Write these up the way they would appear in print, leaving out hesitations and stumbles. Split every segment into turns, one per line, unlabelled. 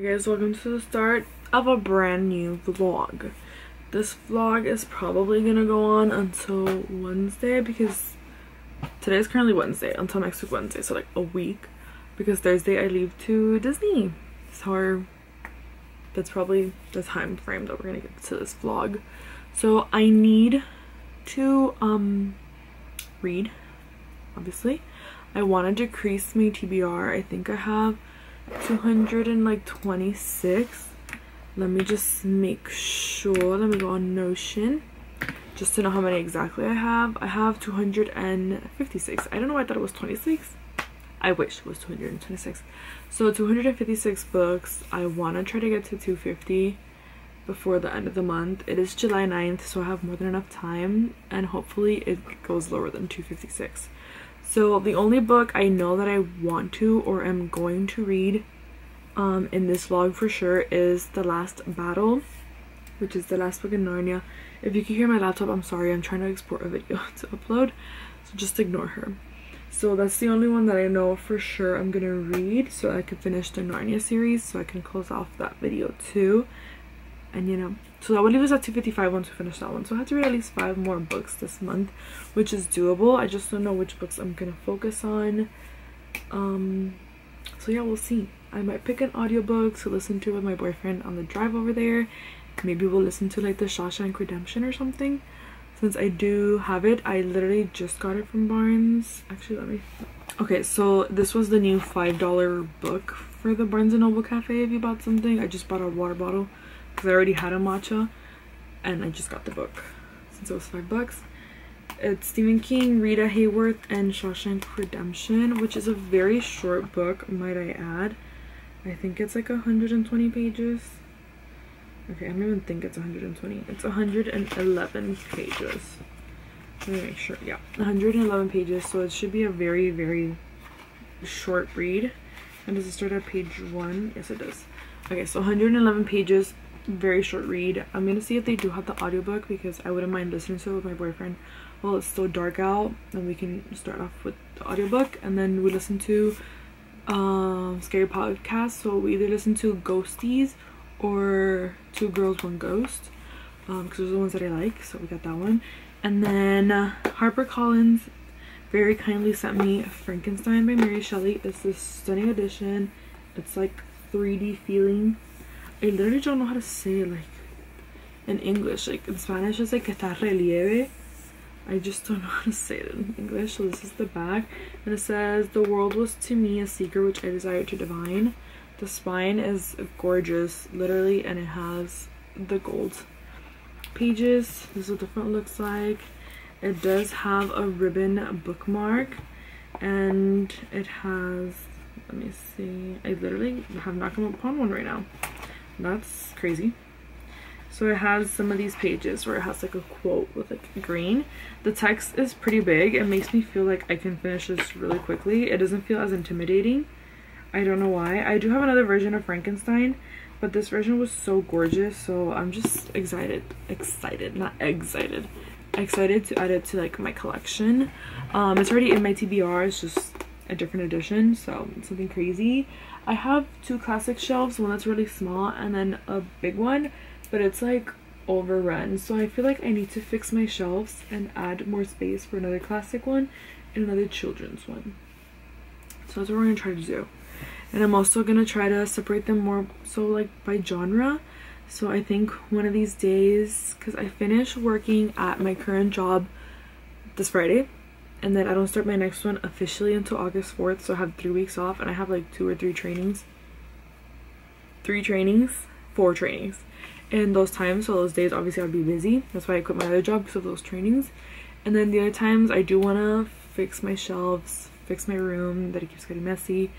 Hey guys, welcome to the start of a brand new vlog. This vlog is probably gonna go on until Wednesday because today is currently Wednesday, until next week Wednesday, so like a week, because Thursday I leave to Disney. So that's probably the time frame that we're gonna get to this vlog. So I need to read, obviously. I want to decrease my TBR. I think I have 226. Let me just make sure. Let me go on Notion just to know how many exactly I have. I have 256. I don't know why I thought it was 26. I wish it was 226. So 256 books. I want to try to get to 250 before the end of the month. It is July 9th, so I have more than enough time, and hopefully it goes lower than 256. So the only book I know that I want to or am going to read in this vlog for sure is The Last Battle, which is the last book in Narnia. If you can hear my laptop, I'm sorry, I'm trying to export a video to upload, so just ignore her. So that's the only one that I know for sure I'm gonna read, so I can finish the Narnia series, so I can close off that video too. And you know, so that would leave us at 255 once we finish that one. So I have to read at least 5 more books this month, which is doable. I just don't know which books I'm gonna focus on. So yeah, we'll see. I might pick an audiobook to listen to with my boyfriend on the drive over there. Maybe we'll listen to like the Shawshank Redemption or something, since I do have it. I literally just got it from Barnes. Actually, let me... Okay, so this was the new $5 book for the Barnes & Noble cafe. If you bought something, I just bought a water bottle because I already had a matcha, and I just got the book since it was $5. It's Stephen King, Rita Hayworth, and Shawshank Redemption, which is a very short book, might I add. I think it's like 120 pages. Okay, I don't even think it's 120. It's 111 pages. Let me make sure. Yeah, 111 pages, so it should be a very, very short read. And does it start at page 1? Yes, it does. Okay, so 111 pages, very short read. I'm gonna see if they do have the audiobook, because I wouldn't mind listening to it with my boyfriend while it's still dark out, and we can start off with the audiobook, and then we listen to scary podcasts. So we either listen to Ghosties or Two Girls One Ghost, because those are the ones that I like, so we got that one. And then HarperCollins very kindly sent me Frankenstein by Mary Shelley. It's this stunning edition. It's like 3D feeling. I literally don't know how to say it like in English. Like in Spanish it's like está relieve. I just don't know how to say it in English. So this is the back, and it says, "The world was to me a secret which I desired to divine." The spine is gorgeous, literally, and it has the gold pages. This is what the front looks like. It does have a ribbon bookmark, and it has, let me see, I literally have not come upon one right now. That's crazy. So it has some of these pages where it has like a quote with like green. The text is pretty big. It makes me feel like I can finish this really quickly. It doesn't feel as intimidating. I don't know why. I do have another version of Frankenstein, but this version was so gorgeous, so I'm just excited to add it to like my collection. It's already in my TBR. It's just a different edition, so it's something crazy. I have 2 classic shelves, one that's really small and then a big one, but it's like overrun, so I feel like I need to fix my shelves and add more space for another classic one and another children's one. So that's what we're gonna try to do. And I'm also gonna try to separate them more so like by genre. So I think one of these days, because I finish working at my current job this Friday, and then I don't start my next one officially until August 4th, so I have 3 weeks off, and I have like 2 or 3 trainings. 4 trainings in those times, so those days obviously I'll be busy. That's why I quit my other job, because of those trainings. And then the other times I do want to fix my shelves, fix my room that it keeps getting messy.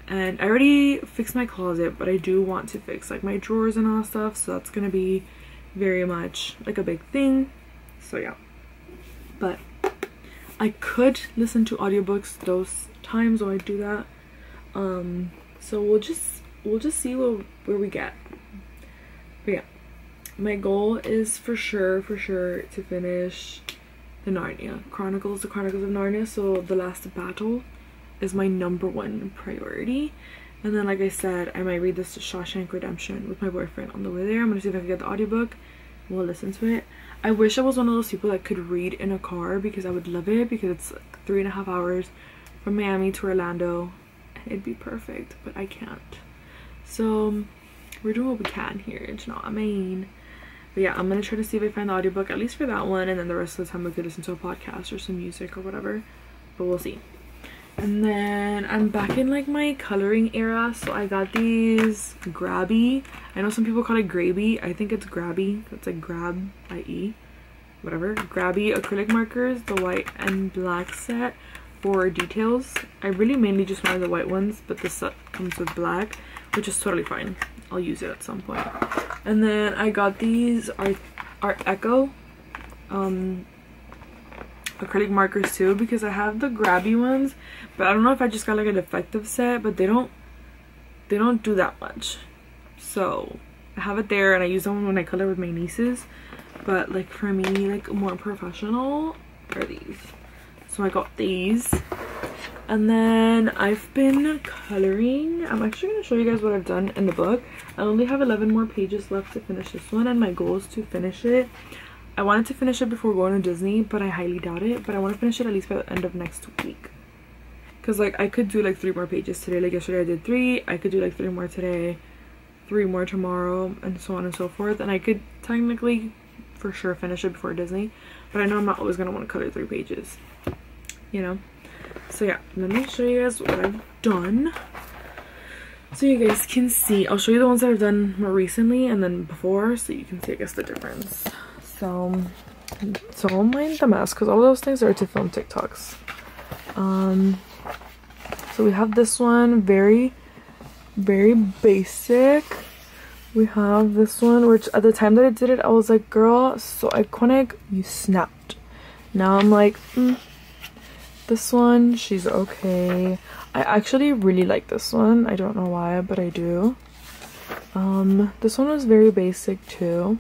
And I already fixed my closet, but I do want to fix like my drawers and all that stuff, so that's gonna be very much like a big thing. So yeah, but I could listen to audiobooks those times when I do that. So we'll just see where we get. But yeah, my goal is for sure to finish the Chronicles of Narnia. So The Last Battle is my #1 priority, And then, like I said, I might read this Shawshank Redemption with my boyfriend on the way there. I'm gonna see if I can get the audiobook. We'll listen to it. I wish I was one of those people that could read in a car, because I would love it, because it's like 3.5 hours from Miami to Orlando and it'd be perfect, but I can't. So we're doing what we can here, you know what I mean? But yeah, I'm gonna try to see if I find the audiobook, at least for that one, and then the rest of the time we could listen to a podcast or some music or whatever, but we'll see. And then I'm back in like my coloring era, so I got these Grabby. I know some people call it Graby. I think it's Grabby. It's like grab, i.e. whatever. Grabby acrylic markers, the white and black set for details. I really mainly just wanted the white ones, but this set comes with black, which is totally fine. I'll use it at some point. And then I got these Art Echo acrylic markers too, because I have the Grabby ones, but I don't know if I just got like a defective set, but they don't do that much. So I have it there, and I use them when I color with my nieces, but like for me, like more professional are these. So I got these. And then I've been coloring. I'm actually going to show you guys what I've done in the book. I only have 11 more pages left to finish this one, and my goal is to finish it. I wanted to finish it before going to Disney, but I highly doubt it. But I want to finish it at least by the end of next week. Because like I could do like 3 more pages today. Like yesterday I did 3. I could do like 3 more today, 3 more tomorrow, and so on and so forth. And I could technically for sure finish it before Disney. But I know I'm not always going to want to color 3 pages. You know? So yeah, let me show you guys what I've done, so you guys can see. I'll show you the ones that I've done more recently and then before, so you can see, I guess, the difference. So don't mind the mess, because all those things are to film TikToks. So we have this one, very basic. We have this one, which at the time that I did it, I was like, girl, so iconic, you snapped. Now I'm like, this one, she's okay. I actually really like this one. I don't know why, but I do. This one was very basic too.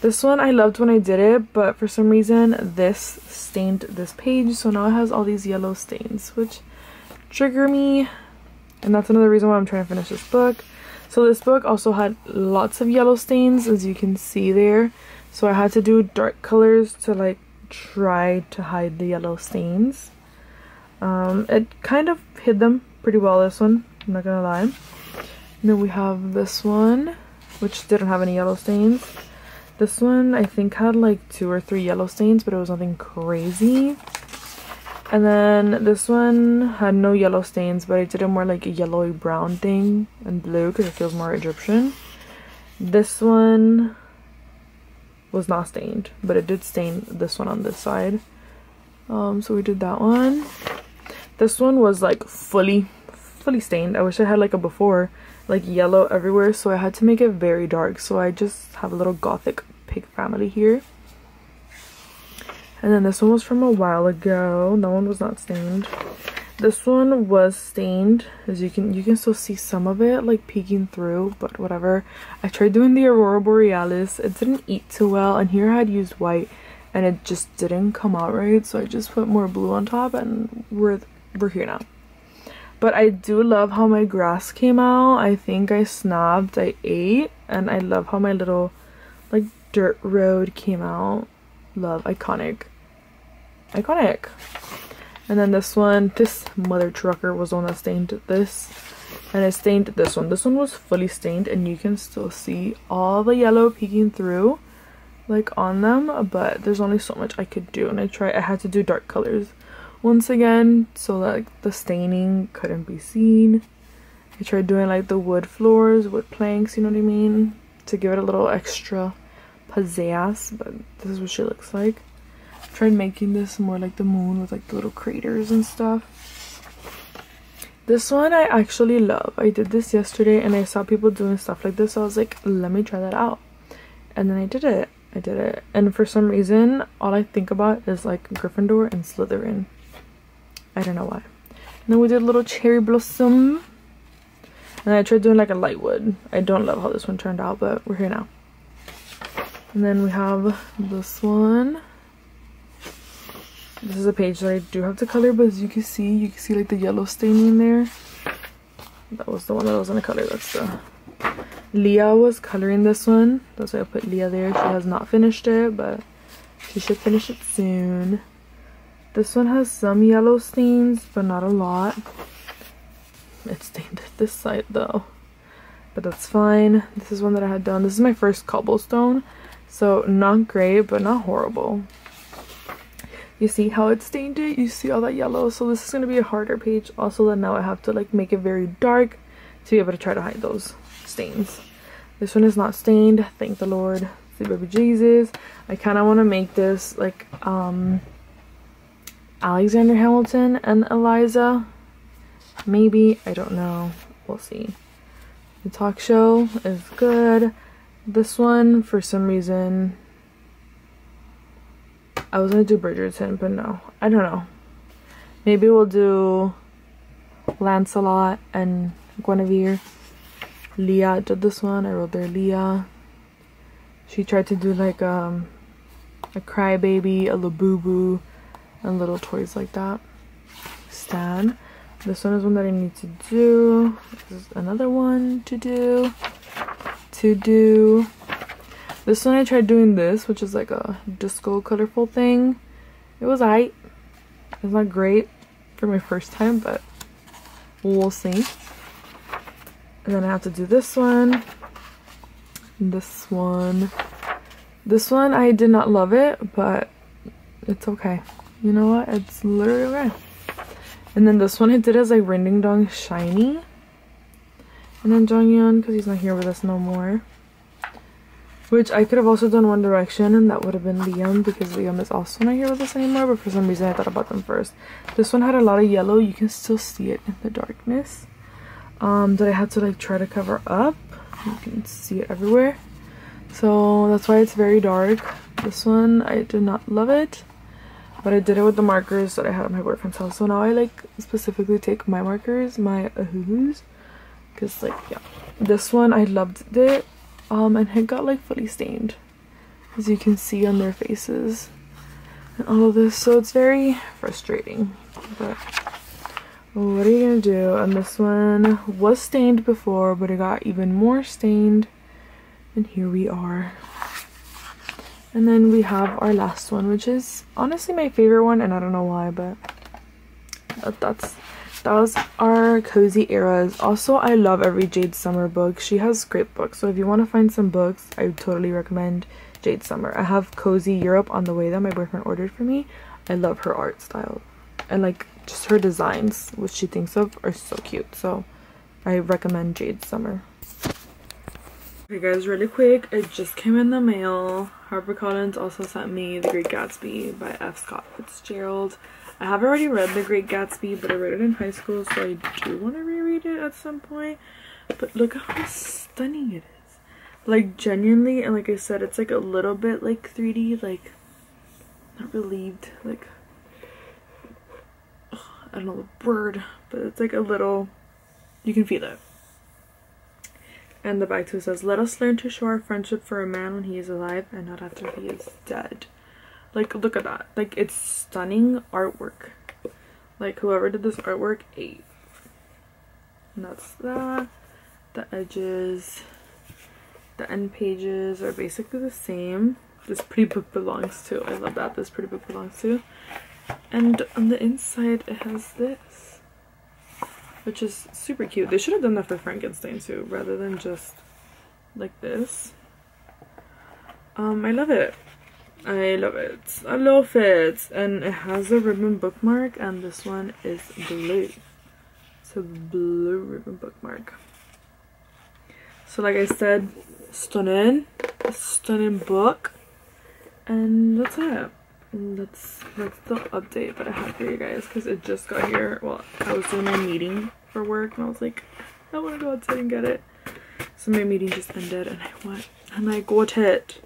This one I loved when I did it, but for some reason this stained this page, so now it has all these yellow stains, which trigger me, and that's another reason why I'm trying to finish this book. So this book also had lots of yellow stains, as you can see there, so I had to do dark colors to like try to hide the yellow stains. It kind of hid them pretty well, this one, I'm not gonna lie. And then we have this one, which didn't have any yellow stains. This one I think had like 2 or 3 yellow stains, but it was nothing crazy. And then this one had no yellow stains, but I did it more like a yellowy brown thing and blue because it feels more Egyptian. This one was not stained, but it did stain this one on this side. So we did that one. This one was like fully stained. I wish I had like a before, like yellow everywhere, so I had to make it very dark. So I just have a little gothic pig family here. And then this one was from a while ago. That one was not stained. This one was stained, as you can still see some of it like peeking through, but whatever. I tried doing the Aurora Borealis. It didn't eat too well, and here I had used white and it just didn't come out right, so I just put more blue on top, and we're here now. But I do love how my grass came out. I think I snapped, I ate, and I love how my little like dirt road came out. Love, iconic. And then this one, this mother trucker was the one that stained this, and it stained this one. This one was fully stained, and you can still see all the yellow peeking through like on them, but there's only so much I could do, and I had to do dark colors once again so that like, the staining couldn't be seen. I tried doing like the wood floors, wood planks, you know what I mean, to give it a little extra pizzazz, but this is what she looks like. Tried making this more like the moon with like the little craters and stuff. This one I actually love. I did this yesterday and I saw people doing stuff like this, so I was like, let me try that out. And then I did it. And for some reason all I think about is like Gryffindor and Slytherin. I don't know why. And then we did a little cherry blossom, and I tried doing like a light wood. I don't love how this one turned out, but we're here now. And then we have this one. This is a page that I do have to color, but as you can see like the yellow staining there. That was the one that was gonna color. That's the Leah was coloring this one. That's why I put Leah there. She has not finished it, but she should finish it soon. This one has some yellow stains, but not a lot. It's stained this side though, but that's fine. This is one that I had done. This is my first cobblestone, so not great, but not horrible. You see how it stained it? You see all that yellow? So this is going to be a harder page. Also, that now I have to like make it very dark to be able to try to hide those stains. This one is not stained, thank the Lord. See, baby Jesus. I kind of want to make this like Alexander Hamilton and Eliza. Maybe, I don't know. We'll see. The talk show is good. This one, for some reason, I was gonna do Bridgerton, but no, I don't know. Maybe we'll do Lancelot and Guinevere. Leah did this one. I wrote there Leah. She tried to do like a crybaby, a Labubu, and little toys like that. Stan. This one is one that I need to do. This is another one to do. This one I tried doing this, which is like a disco colorful thing. It was alright. It's not great for my first time, but we'll see. And then I have to do this one. This one I did not love it, but it's okay. You know what? It's literally okay. And then this one I did as like Ring Ding Dong Shiny. And then Jonghyun, because he's not here with us no more. Which I could have also done One Direction, and that would have been Liam, because Liam is also not here with us anymore, but for some reason I thought about them first. This one had a lot of yellow. You can still see it in the darkness. That I had to like try to cover up. You can see it everywhere. So that's why it's very dark. This one, I did not love it. But I did it with the markers that I had at my boyfriend's house. So now I like specifically take my markers, my Ahuhus. Because like, yeah. This one, I loved it. And it got like fully stained, as you can see on their faces and all of this, so it's very frustrating, but what are you gonna do? And this one was stained before, but it got even more stained, and here we are. And then we have our last one, which is honestly my favorite one, and I don't know why, but that was our Cozy Eras. Also, I love every Jade Summer book. She has great books, so if you want to find some books, I would totally recommend Jade Summer. I have Cozy Europe on the way that my boyfriend ordered for me. I love her art style, and like just her designs, which she thinks of, are so cute. So I recommend Jade Summer. Okay guys, really quick, it just came in the mail. HarperCollins also sent me The Great Gatsby by F. Scott Fitzgerald. I have already read The Great Gatsby, but I read it in high school, so I do want to reread it at some point. But look at how stunning it is. Like, genuinely, and like I said, it's like a little bit like 3D, like, not relieved, like, ugh, I don't know the word, but it's like a little, you can feel it. And the back too says, "Let us learn to show our friendship for a man when he is alive and not after he is dead." Like, look at that. Like, it's stunning artwork. Like, whoever did this artwork, 8. And that's that. The edges, the end pages are basically the same. This pretty book belongs to. I love that. This pretty book belongs to. And on the inside, it has this, which is super cute. They should have done that for Frankenstein too, rather than just like this. I love it. I love it. I love it. And it has a ribbon bookmark, and this one is blue. It's a blue ribbon bookmark. So like I said, stunning book. And that's it. And that's the update that I have for you guys, because it just got here. Well, I was doing my meeting for work, and I was like, I want to go outside and get it. So my meeting just ended, and I went and I got it.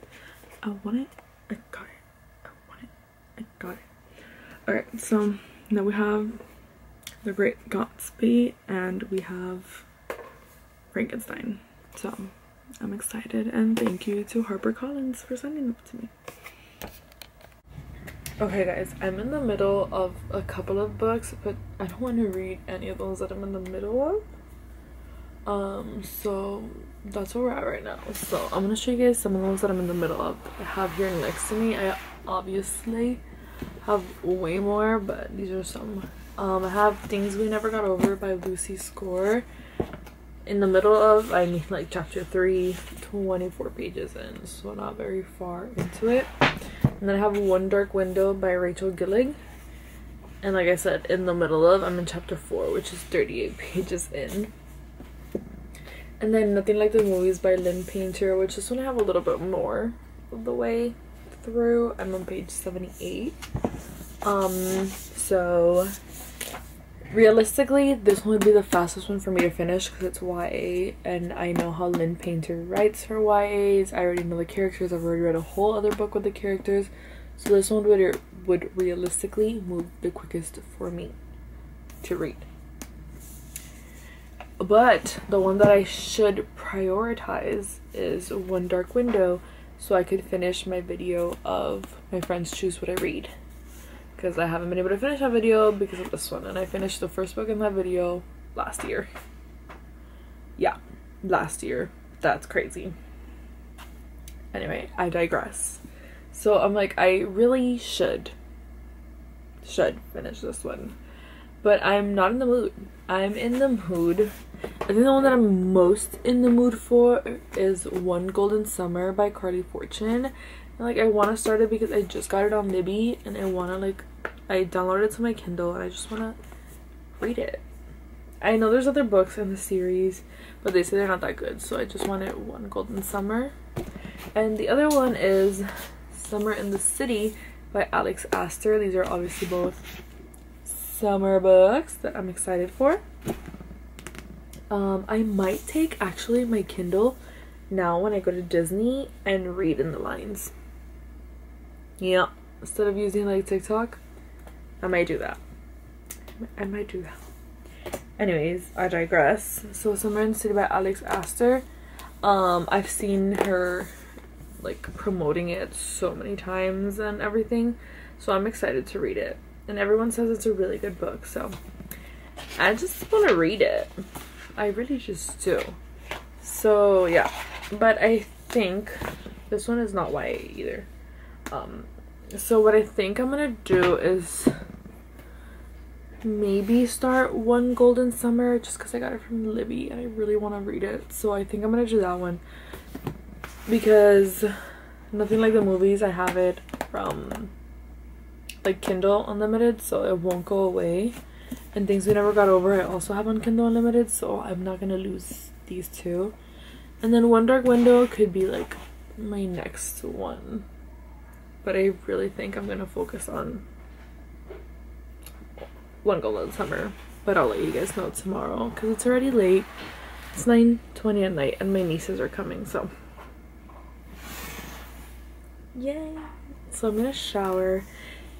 I want it. I got it. I want it. I got it. Alright, so now we have The Great Gatsby and we have Frankenstein. So I'm excited, and thank you to HarperCollins for sending them to me. Okay guys, I'm in the middle of a couple of books, but I don't want to read any of those that I'm in the middle of. So that's where we're at right now. So I'm gonna show you guys some of those that I'm in the middle of. I have here next to me. I obviously have way more, but these are some. I have Things We Never Got Over by Lucy Score. In the middle of, I mean, like chapter 3, 24 pages in, so not very far into it. And then I have One Dark Window by Rachel Gillig. And like I said, in the middle of, I'm in chapter 4, which is 38 pages in. And then Nothing Like the Movies by Lynn Painter, which this one I have a little bit more of the way through. I'm on page 78. So realistically, this one would be the fastest one for me to finish because it's YA, and I know how Lynn Painter writes her YAs. I already know the characters. I've already read a whole other book with the characters, so this one would realistically move the quickest for me to read. But the one that I should prioritize is One Dark Window, so I could finish my video of my friends choose what I read, because I haven't been able to finish that video because of this one. And I finished the first book in that video last year. Yeah, last year. That's crazy. Anyway, I digress. So I'm like, I really should finish this one, but I'm not in the mood. I'm in the mood, I think the one that I'm most in the mood for is One Golden Summer by Carly Fortune. And like, I want to start it because I just got it on Libby, and I want to, like, I downloaded it to my Kindle and I just want to read it. I know there's other books in the series, but they say they're not that good, so I just wanted One Golden Summer. And the other one is Summer in the City by Alex Astor. These are obviously both summer books that I'm excited for. I might take actually my Kindle now when I go to Disney and read in the lines. Yeah, instead of using like TikTok, I might do that. I might do that. Anyways, I digress. So Summer in the City by Alex Astor. I've seen her like promoting it so many times and everything, so I'm excited to read it. And everyone says it's a really good book, so I just want to read it. I really just do. So yeah, but I think this one is not YA either. So what I think I'm gonna do is maybe start One Golden Summer, just because I got it from Libby and I really want to read it. So I think I'm gonna do that one, because Nothing Like the Movies, I have it from like Kindle Unlimited, so it won't go away. And Things We Never Got Over I also have on Kindle Unlimited, so I'm not gonna lose these two. And then One Dark Window could be like my next one, but I really think I'm gonna focus on One Golden Summer. But I'll let you guys know tomorrow because it's already late. It's 9:20 at night and my nieces are coming, so yay. So I'm gonna shower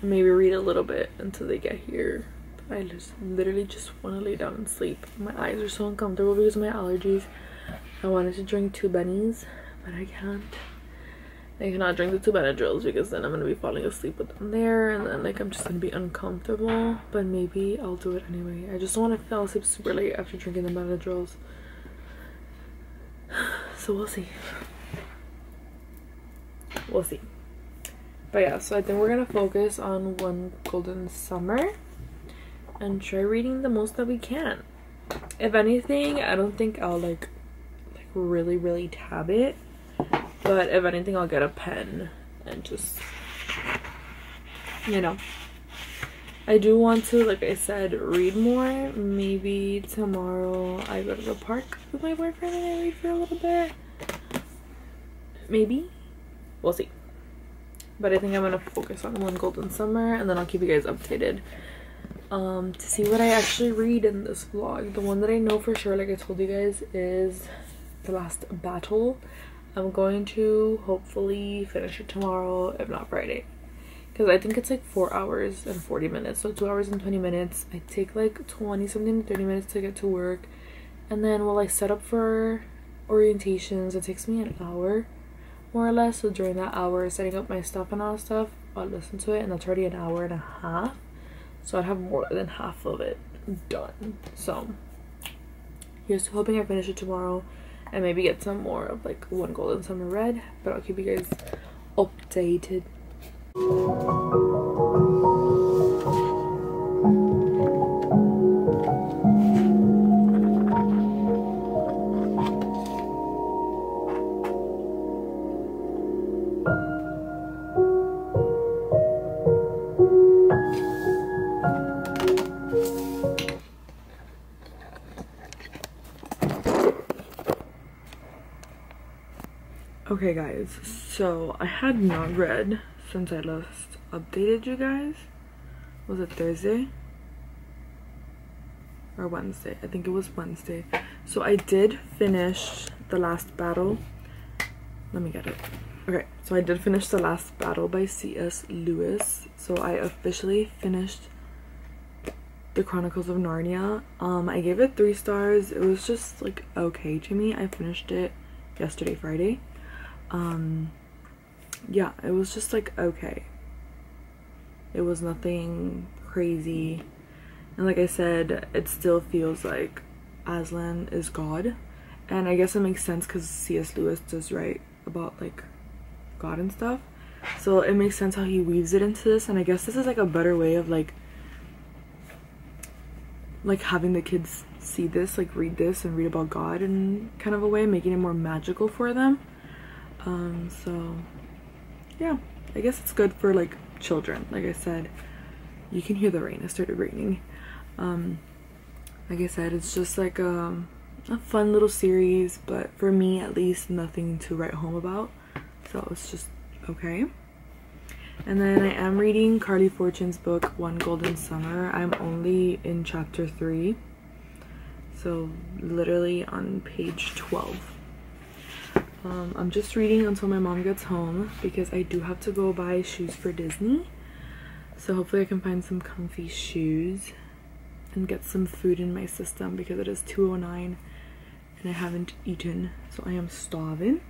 and maybe read a little bit until they get here. I just literally just want to lay down and sleep. My eyes are so uncomfortable because of my allergies. I wanted to drink 2 Bennies, but I can't. I cannot drink the 2 Benadryls because then I'm gonna be falling asleep with them there, and then like I'm just gonna be uncomfortable. But maybe I'll do it anyway. I just don't want to fall asleep super late after drinking the Benadryls. So we'll see. We'll see. But yeah, so I think we're gonna focus on One Golden Summer and try reading the most that we can. If anything, I don't think I'll like really tab it, but if anything, I'll get a pen and just, you know, I do want to, like I said, read more. Maybe tomorrow I go to the park with my boyfriend and I read for a little bit. Maybe. We'll see. But I think I'm gonna focus on One Golden Summer, and then I'll keep you guys updated to see what I actually read in this vlog. The one that I know for sure, like I told you guys, is The Last Battle. I'm going to hopefully finish it tomorrow, if not Friday, because I think it's like 4 hours and 40 minutes, so 2 hours and 20 minutes. I take like 20 something to 30 minutes to get to work, and then while I set up for orientations, it takes me an hour more or less. So during that hour, setting up my stuff and all that stuff, I'll listen to it, and that's already an hour and a half, so I'd have more than half of it done. So Here's hoping I finish it tomorrow and maybe get some more of like One Golden Summer read, but I'll keep you guys updated. Okay guys, so I had not read since I last updated you guys. Was it Thursday or Wednesday? I think it was Wednesday. So I did finish The Last Battle. Let me get it. Okay, so I did finish The Last Battle by C.S. Lewis. So I officially finished The Chronicles of Narnia. I gave it 3 stars. It was just like okay to me. I finished it yesterday, Friday. Yeah, it was just like okay. It was nothing crazy, and like I said, it still feels like Aslan is God, and I guess it makes sense because C.S. Lewis does write about like God and stuff, so it makes sense how he weaves it into this. And I guess this is like a better way of like having the kids see this, like read this and read about God in kind of a way, making it more magical for them. So yeah, I guess it's good for like children. Like I said, you can hear the rain. It started raining. Like I said, it's just like a fun little series, but for me at least, nothing to write home about, so it's just okay. And then I am reading Carly Fortune's book One Golden Summer. I'm only in chapter 3, so literally on page 12. I'm just reading until my mom gets home because I do have to go buy shoes for Disney. So hopefully I can find some comfy shoes and get some food in my system because it is 2:09 and I haven't eaten, so I am starving.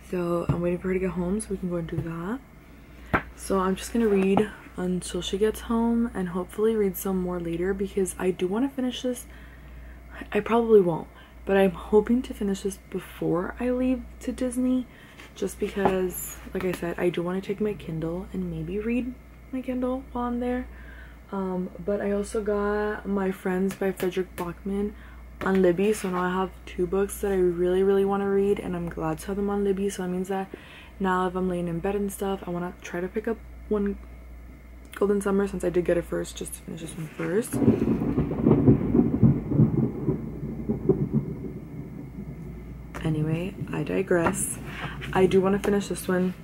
So I'm waiting for her to get home so we can go and do that. So I'm just gonna read until she gets home and hopefully read some more later because I do want to finish this. I probably won't, but I'm hoping to finish this before I leave to Disney, just because, like I said, I do want to take my Kindle and maybe read my Kindle while I'm there. But I also got My Friends by Frederick Bachman on Libby, so now I have 2 books that I really want to read, and I'm glad to have them on Libby. So that means that now if I'm laying in bed and stuff, I want to try to pick up One Golden Summer since I did get it first, just to finish this one first. Anyway, I digress. I do want to finish this one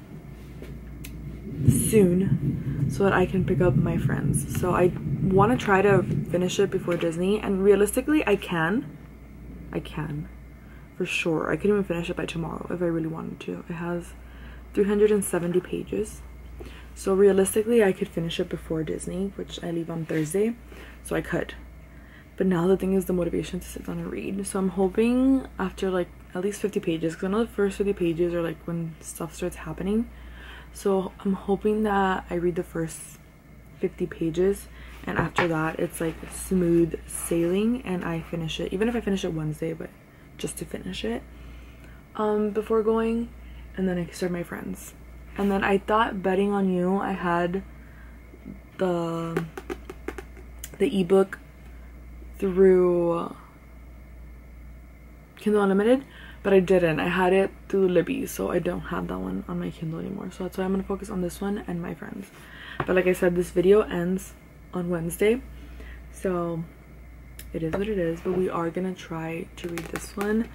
soon so that I can pick up My Friends. So I want to try to finish it before Disney, and realistically I can for sure. I could even finish it by tomorrow if I really wanted to. It has 370 pages, so realistically I could finish it before Disney, which I leave on Thursday, so I could. But now the thing is the motivation to sit down and read. So I'm hoping after like at least 50 pages, because I know the first 50 pages are like when stuff starts happening. So I'm hoping that I read the first 50 pages and after that it's like smooth sailing and I finish it, even if I finish it Wednesday, but just to finish it before going, and then I can start My Friends. And then I thought Betting on You, I had the ebook through Kindle Unlimited, but I didn't. I had it through Libby, so I don't have that one on my Kindle anymore. So that's why I'm gonna focus on this one and My Friends. But like I said, this video ends on Wednesday, so it is what it is. But we are gonna try to read this one.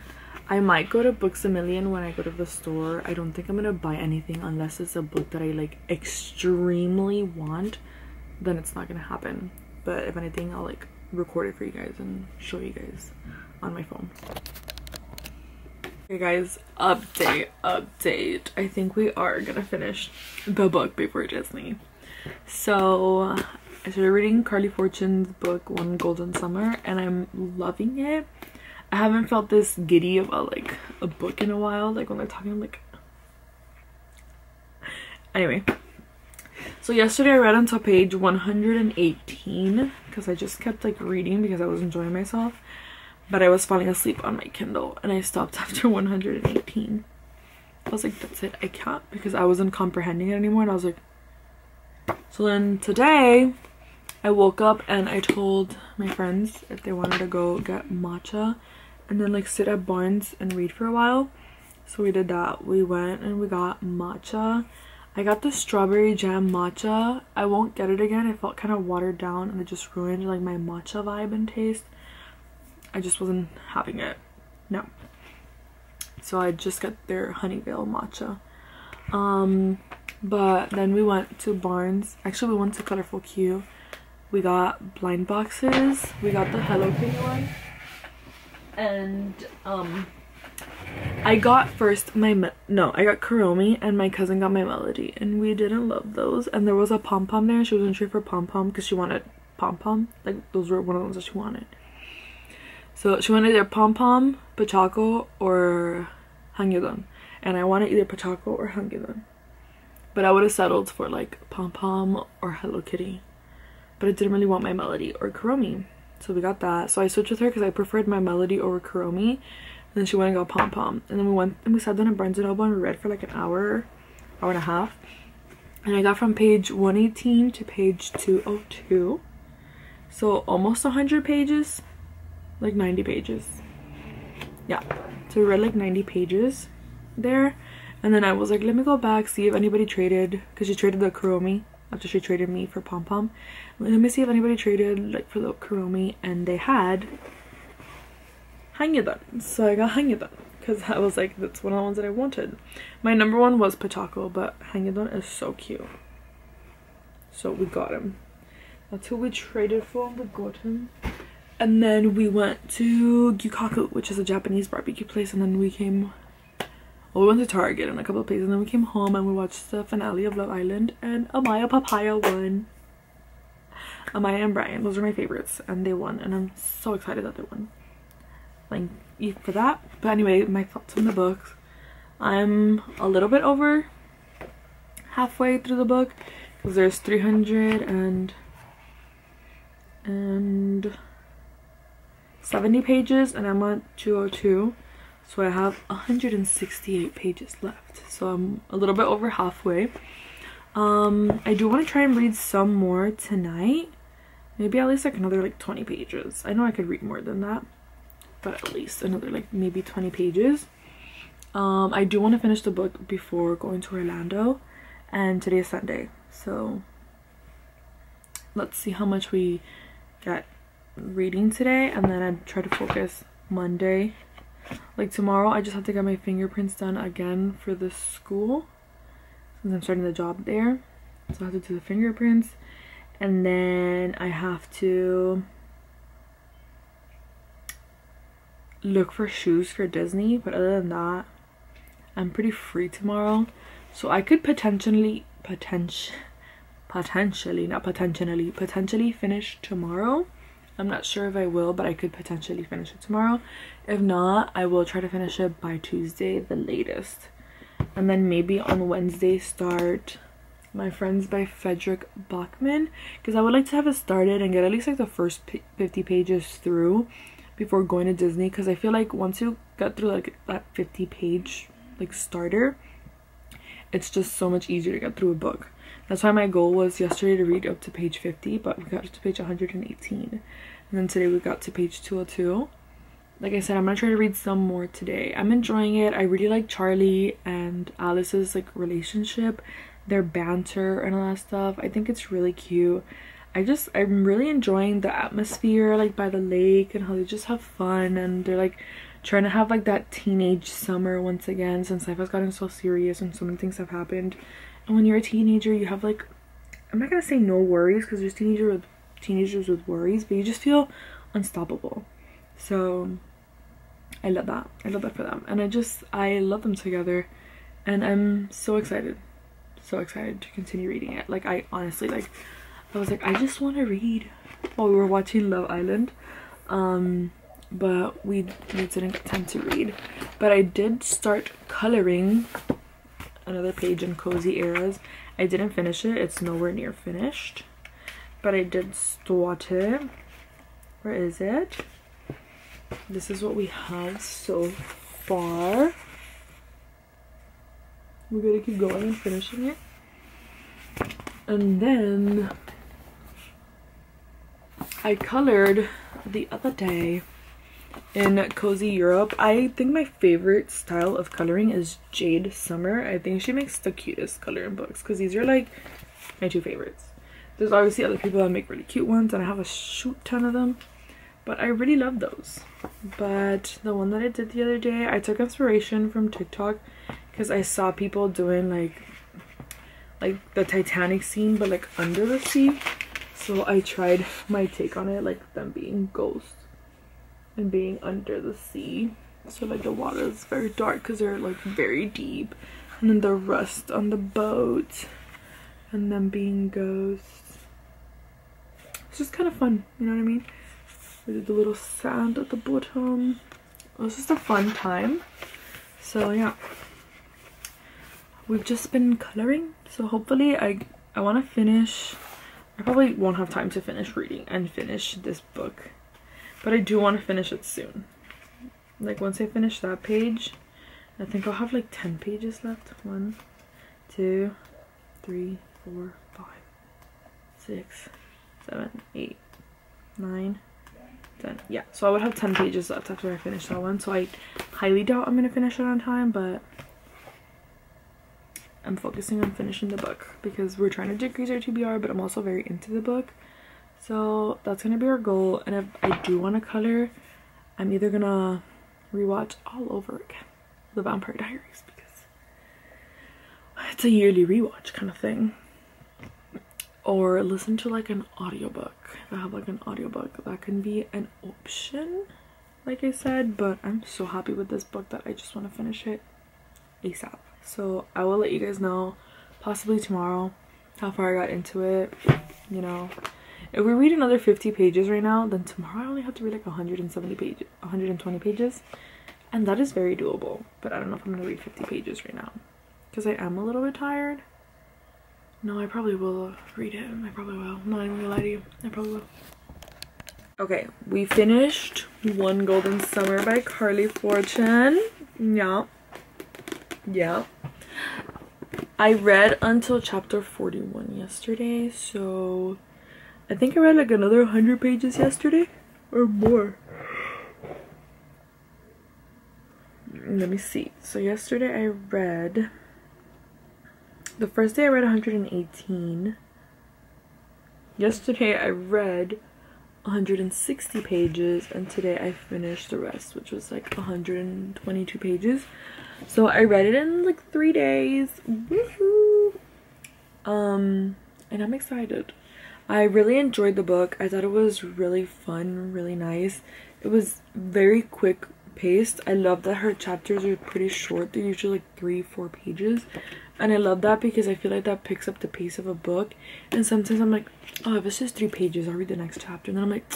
I might go to Books A Million when I go to the store. I don't think I'm gonna buy anything unless it's a book that I like extremely want. Then it's not gonna happen. But if anything, I'll like record it for you guys and show you guys on my phone. Okay guys, update. I think we are gonna finish the book before Disney. So I started reading Carly Fortune's book One Golden Summer and I'm loving it. I haven't felt this giddy about like a book in a while. Like when they're talking, I'm like, anyway. So yesterday I read until page 118 because I just kept like reading because I was enjoying myself. but I was falling asleep on my Kindle and I stopped after 118. I was like, that's it, I can't, because I wasn't comprehending it anymore. And I was like, so then today I woke up and I told my friends if they wanted to go get matcha and then like sit at Barnes and read for a while. So we did that. We went and we got matcha. I got the strawberry jam matcha. I won't get it again. It felt kind of watered down and it just ruined like my matcha vibe and taste. I just wasn't having it. No. So I just got their Honeyvale matcha. But then we went to Barnes. Actually, we went to Colorful Q. We got blind boxes. We got the Hello Kitty one. And I got first I got Kuromi and my cousin got my Melody, and we didn't love those. And there was a pom pom there. She wasn't sure for pom pom because she wanted pom pom. Like those were one of the ones that she wanted. So she wanted either pom pom, Pochacco, or Hangyodon, and I wanted either Pochacco or Hangyodon. But I would have settled for like pom pom or Hello Kitty. But I didn't really want my Melody or Kuromi, so we got that. So I switched with her because I preferred my Melody over Kuromi. And then she went and got pom pom, and then we went and we sat down at Barnes & Noble and we read for like an hour and a half. And I got from page 118 to page 202, so almost 100 pages, like 90 pages. Yeah, so we read like 90 pages there. And then I was like, let me go back, see if anybody traded, because she traded the Kuromi after she traded me for pom pom. Let me see if anybody traded like for the Kuromi, and they had Hangyodon. So I got Hangyodon because I was like, that's one of the ones that I wanted. My number one was Pochacco, but Hangyodon is so cute, so we got him. That's who we traded for. We got him. And then we went to Gyukaku, which is a Japanese barbecue place. And then we went to Target and a couple of places, and then we came home and we watched the finale of Love Island, and Amaya Papaya won. Amaya and Brian, those are my favorites, and they won, and I'm so excited that they won. Thank you for that. But anyway, my thoughts on the books. I'm a little bit over halfway through the book because there's 370 pages and I'm on 202. So I have 168 pages left. So I'm a little bit over halfway. I do want to try and read some more tonight. Maybe at least like another like 20 pages. I know I could read more than that, but at least another like maybe 20 pages. I do want to finish the book before going to Orlando, and today is Sunday, so let's see how much we get reading today, and then I try to focus Monday. Like tomorrow I just have to get my fingerprints done again for the school since I'm starting the job there, so I have to do the fingerprints, and then I have to look for shoes for Disney. But other than that, I'm pretty free tomorrow, so I could potentially finish tomorrow. I'm not sure if I will, but I could potentially finish it tomorrow. If not, I will try to finish it by Tuesday the latest, and then maybe on Wednesday start My Friends by Frederick Bachman, because I would like to have it started and get at least like the first 50 pages through before going to Disney, because I feel like once you get through like that 50 page like starter, it's just so much easier to get through a book. That's why my goal was yesterday to read up to page 50, but we got to page 118, and then today we got to page 202. Like I said, I'm gonna try to read some more today. I'm enjoying it. I really like Charlie and Alice's like relationship, their banter and all that stuff. I think it's really cute. I'm really enjoying the atmosphere like by the lake, and how they just have fun, and they're like trying to have like that teenage summer once again, since life has gotten so serious and so many things have happened. And when you're a teenager, you have like, I'm not gonna say no worries, because there's teenagers with worries, but you just feel unstoppable. So I love that. I love that for them, and I love them together, and I'm so excited to continue reading it. Like I honestly, like I was like, I just want to read while we were watching Love Island, but we didn't get time to read. But I did start coloring another page in Cozy Eras. I didn't finish it. It's nowhere near finished, but I did start it. Where is it? this is what we have so far. We're gonna keep going and finishing it. And then I colored the other day in Cozy Europe. I think my favorite style of coloring is Jade Summer. I think she makes the cutest coloring books because these are like my two favorites. There's obviously other people that make really cute ones and I have a shoot ton of them, but I really love those. But the one that I did the other day, I took inspiration from TikTok because I saw people doing like the Titanic scene but like under the sea. So I tried my take on it, like them being ghosts and being under the sea. So like the water is very dark because they're like very deep, and then the rust on the boat and them being ghosts. It's just kind of fun, you know what I mean? We did the little sand at the bottom. It was just a fun time. So yeah, we've just been coloring. So hopefully I want to finish. I probably won't have time to finish reading and finish this book, but I do want to finish it soon. Like once I finish that page, I think I'll have like 10 pages left. 1, 2, 3, 4, 5, 6, 7, 8, 9, 10. Yeah, so I would have 10 pages left after I finish that one. So I highly doubt I'm gonna finish it on time, but I'm focusing on finishing the book because we're trying to decrease our TBR, but I'm also very into the book. So that's gonna be our goal. And if I do want to color, I'm either gonna rewatch all over again The Vampire Diaries because it's a yearly rewatch kind of thing, or listen to like an audiobook. If I have like an audiobook, that can be an option, like I said. But I'm so happy with this book that I just want to finish it ASAP. So I will let you guys know possibly tomorrow how far I got into it. You know, if we read another 50 pages right now, then tomorrow I only have to read like 170 pages, 120 pages, and that is very doable. But I don't know if I'm gonna read 50 pages right now because I am a little bit tired. No, I probably will read it. I probably will. I'm not even gonna lie to you. I probably will. Okay, we finished One Golden Summer by Carly Fortune. Yeah. Yeah. I read until chapter 41 yesterday, so I think I read like another 100 pages yesterday or more. Let me see. So yesterday I read, the first day I read 118. Yesterday I read 160 pages, and today I finished the rest, which was like 122 pages. So I read it in like 3 days. Woohoo! And I'm excited. I really enjoyed the book. I thought it was really fun, really nice. It was very quick paced. I love that her chapters are pretty short. They're usually like 3-4 pages. And I love that because I feel like that picks up the pace of a book. And sometimes I'm like, oh, if it's just 3 pages, I'll read the next chapter. And then I'm like,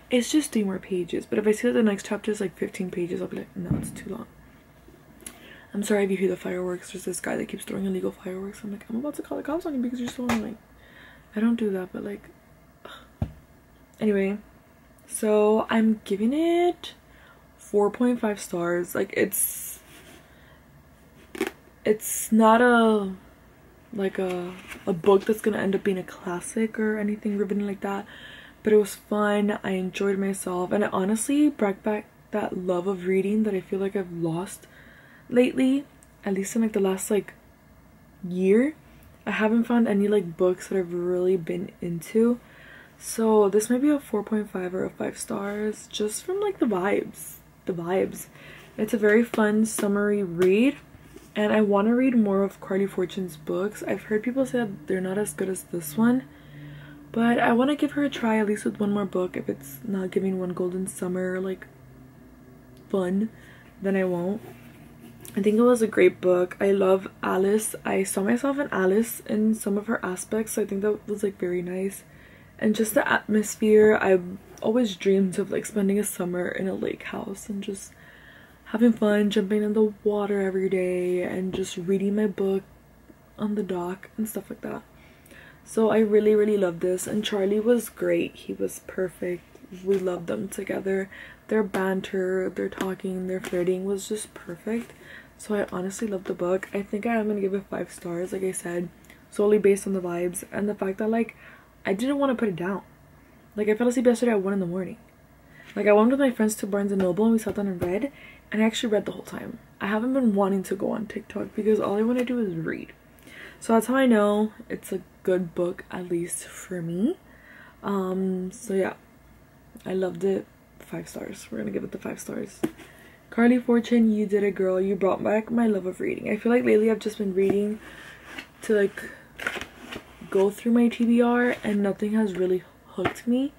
it's just 3 more pages. But if I see that the next chapter is like 15 pages, I'll be like, no, it's too long. I'm sorry if you hear the fireworks. There's this guy that keeps throwing illegal fireworks. I'm like, I'm about to call the cops on you because you're so annoying. I don't do that, but like, ugh. Anyway, so I'm giving it 4.5 stars. Like, it's not a book that's gonna end up being a classic or anything riveting like that, but it was fun. I enjoyed myself, and it honestly brought back that love of reading that I feel like I've lost lately, at least in like the last like year. I haven't found any like books that I've really been into, so this might be a 4.5 or a 5 stars just from like the vibes. It's a very fun summery read, and I want to read more of Carly Fortune's books. I've heard people say that they're not as good as this one, but I want to give her a try at least with one more book. If it's not giving One Golden Summer like fun, then I won't. I think it was a great book. I love Alice. I saw myself in Alice in some of her aspects, so I think that was like very nice. And just the atmosphere. I've always dreamed of like spending a summer in a lake house and just having fun, jumping in the water every day and just reading my book on the dock and stuff like that. So I really loved this, and Charlie was great. He was perfect. We loved them together. their banter, their talking, their flirting was just perfect. So I honestly loved the book. I think I am gonna give it 5 stars, like I said, solely based on the vibes and the fact that like I didn't want to put it down. Like I fell asleep yesterday at 1 in the morning. Like I went with my friends to Barnes and Noble and we sat down and read, and I actually read the whole time. I haven't been wanting to go on TikTok because all I want to do is read. So that's how I know it's a good book, at least for me. So yeah, I loved it. 5 stars. We're gonna give it the 5 stars. Carly Fortune, you did it, girl. You brought back my love of reading. I feel like lately I've just been reading to like go through my TBR and nothing has really hooked me.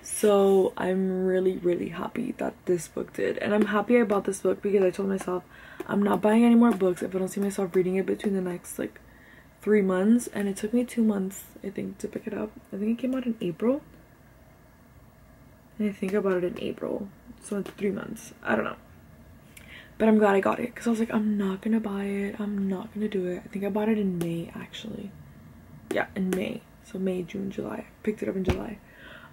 So I'm really happy that this book did, and I'm happy I bought this book because I told myself I'm not buying any more books if I don't see myself reading it between the next like 3 months, and it took me 2 months I think to pick it up. I think it came out in April, and I think I bought it in April, so it's 3 months. I don't know, but I'm glad I got it because I was like, I'm not gonna buy it, I'm not gonna do it. I think I bought it in May actually. Yeah, in May. So May, June, July. I picked it up in July.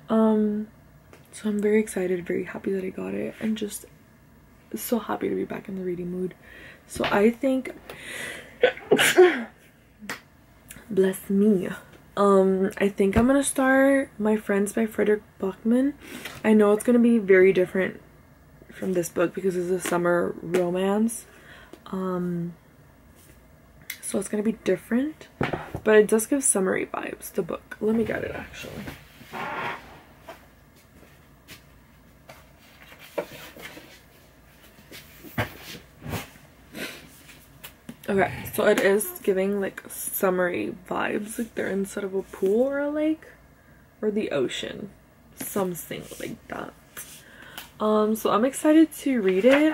So I'm very excited, very happy that I got it, and just so happy to be back in the reading mood. So I think bless me, I think I'm gonna start My Friends by Frederick Bachman. I know it's gonna be very different from this book because it's a summer romance, so it's gonna be different, but it does give summery vibes, the book. Let me get it actually. Okay, so it is giving like summery vibes, like they're inside of a pool or a lake or the ocean, something like that. So I'm excited to read it.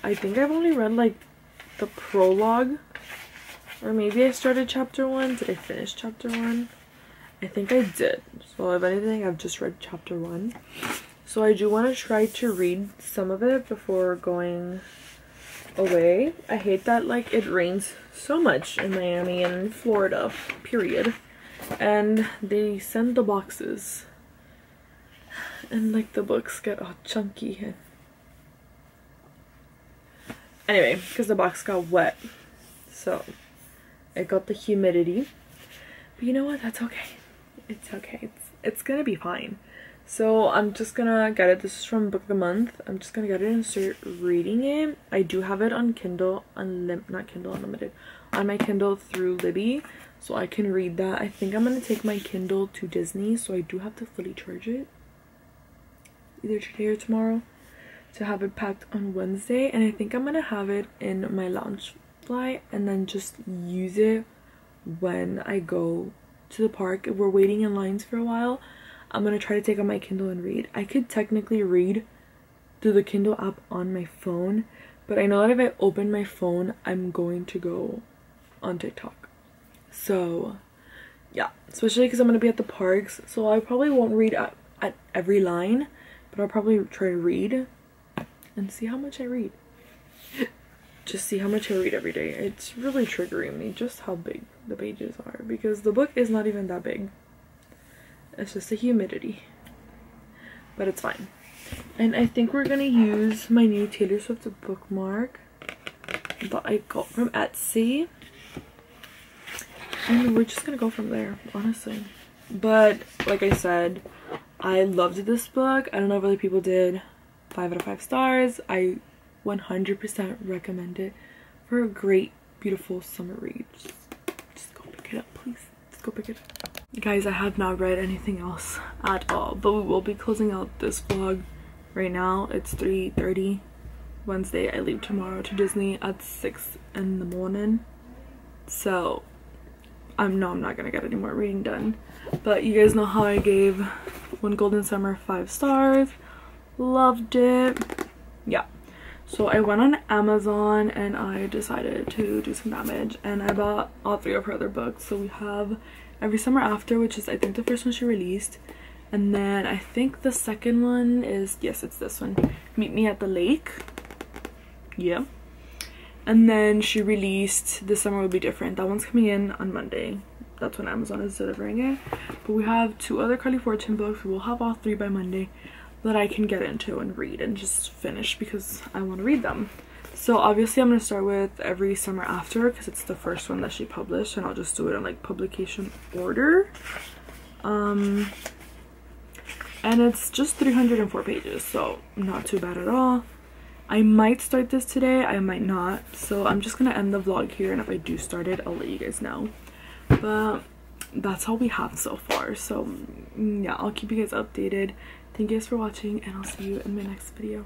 I think I've only read like the prologue, or maybe I started chapter 1. Did I finish chapter 1? I think I did. So if anything, I've just read chapter 1. So I do want to try to read some of it before going away. I hate that like it rains so much in Miami and Florida, period, and they send the boxes and like the books get all chunky. Anyway, because the box got wet, so it got the humidity, but you know what, that's okay. It's okay. It's gonna be fine. So I'm just gonna get it. This is from Book of the Month. I'm just gonna get it and start reading it. I do have it on Kindle not Kindle Unlimited, on my Kindle through Libby, so I can read that. I think I'm gonna take my Kindle to Disney, so I do have to fully charge it either today or tomorrow to have it packed on Wednesday, and I think I'm gonna have it in my lounge flight and then just use it when I go to the park. If we're waiting in lines for a while, I'm gonna try to take out my Kindle and read. I could technically read through the Kindle app on my phone, but I know that if I open my phone, I'm going to go on TikTok. So yeah, especially because I'm gonna be at the parks, so I probably won't read at every line, but I'll probably try to read and see how much I read. Just see how much I read every day. It's really triggering me just how big the pages are, because the book is not even that big. It's just the humidity, but it's fine. And I think we're gonna use my new Taylor Swift bookmark that I got from Etsy, and we're just gonna go from there, honestly. But like I said, I loved this book. I don't know if other people did. 5 out of 5 stars. I 100% recommend it for a great, beautiful summer read. Just go pick it up, please. Just go pick it up. Guys, I have not read anything else at all, but we will be closing out this vlog right now. It's 3:30 Wednesday. I leave tomorrow to Disney at 6 in the morning, so I'm not gonna get any more reading done. But you guys know how I gave One Golden Summer 5 stars. Loved it. Yeah, so I went on Amazon and I decided to do some damage, and I bought all 3 of her other books. So we have Every Summer After, which is I think the first one she released, and then I think the second one is, yes, it's this one, Meet Me at the Lake. Yeah, and then she released This Summer Will Be Different. That one's coming in on Monday. That's when Amazon is delivering it. But we have 2 other Carly Fortune books. We will have all 3 by Monday. that I can get into and read and just finish because I want to read them. So obviously I'm going to start with Every Summer After because it's the first one that she published, and I'll just do it in like publication order. And it's just 304 pages, so not too bad at all. I might start this today, I might not, so I'm just gonna end the vlog here, and if I do start it, I'll let you guys know. But that's all we have so far, so yeah, I'll keep you guys updated. Thank you guys for watching, and I'll see you in my next video.